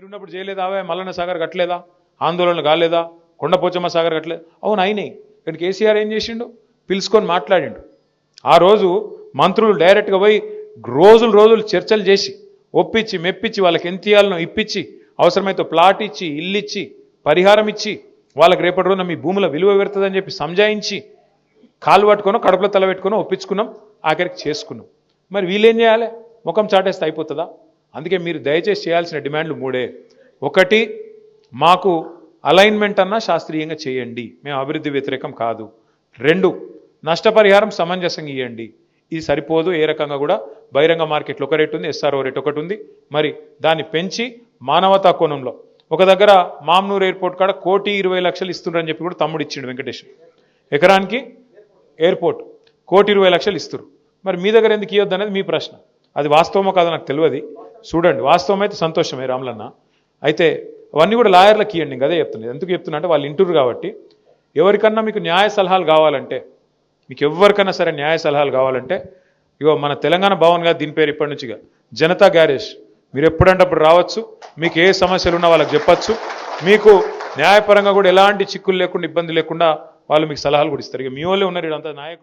ఉన్నప్పుడు చేయలేదా మల్లన్న సాగర్ కట్టలేదా, ఆందోళనలు కాలేదా, కొండపోచమ్మ సాగర్ కట్టలేదు? అవును అయినాయి. ఇక్కడ కేసీఆర్ ఏం చేసిండు? పిలుచుకొని మాట్లాడిండు. ఆ రోజు మంత్రులు డైరెక్ట్గా పోయి రోజులు చర్చలు చేసి ఒప్పించి మెప్పించి వాళ్ళకి ఎంత ఇయ్యాలనో ఇప్పించి అవసరమైతే ప్లాట్ ఇచ్చి ఇల్లు ఇచ్చి పరిహారం ఇచ్చి వాళ్ళకి రేపటి రోజున మీ భూముల విలువ పెడుతుందని చెప్పి సంజాయించి కాలు పట్టుకొని కడుపులో తల పెట్టుకొని ఒప్పించుకున్నాం, ఆఖరికి చేసుకున్నాం. మరి వీళ్ళేం చేయాలి? ముఖం చాటేస్తే అయిపోతుందా? అందుకే మీరు దయచేసి చేయాల్సిన డిమాండ్లు మూడే. ఒకటి, మాకు అలైన్మెంట్ అన్నా శాస్త్రీయంగా చేయండి, మేము అభివృద్ధి వ్యతిరేకం కాదు. రెండు, నష్టపరిహారం సమంజసంగా ఇవ్వండి. ఇది సరిపోదు, ఏ రకంగా కూడా బహిరంగ మార్కెట్లో ఒక రేటు ఉంది, ఎస్ఆర్ఓ రేట్ ఒకటి ఉంది. మరి దాన్ని పెంచి మానవతా కోణంలో ఒక దగ్గర మామ్నూర్ ఎయిర్పోర్ట్ కాడ 1,20,00,000 ఇస్తున్నారని చెప్పి కూడా తమ్ముడు ఇచ్చిండు వెంకటేష్. ఎకరానికి ఎయిర్పోర్ట్ 1,20,00,000 ఇస్తారు. మరి మీ దగ్గర ఎందుకు ఇవ్వద్దు అనేది మీ ప్రశ్న. అది వాస్తవమో కాదో నాకు తెలియదు. చూడండి, వాస్తవం అయితే సంతోషమే రాములన్న. అయితే అవన్నీ కూడా లాయర్లకు ఇవ్వండి. అదే చెప్తున్నాను. ఎందుకు చెప్తున్నా అంటే వాళ్ళు ఇంటూరు కాబట్టి. ఎవరికన్నా మీకు న్యాయ సలహాలు కావాలంటే, మీకు ఎవరికైనా సరే న్యాయ సలహాలు కావాలంటే, ఇగో మన తెలంగాణ భవన్ గా దీని పేరు ఇప్పటి నుంచిగా జనతా గ్యారేజ్. మీరు ఎప్పుడంటే అప్పుడు రావచ్చు, మీకు ఏ సమస్యలు ఉన్నా వాళ్ళకి చెప్పచ్చు. మీకు న్యాయపరంగా కూడా ఎలాంటి చిక్కులు లేకుండా ఇబ్బంది లేకుండా వాళ్ళు మీకు సలహాలు కూడా ఇస్తారు. ఇక మీ వాళ్ళే ఉన్నారు ఇదంతా నాయకులు.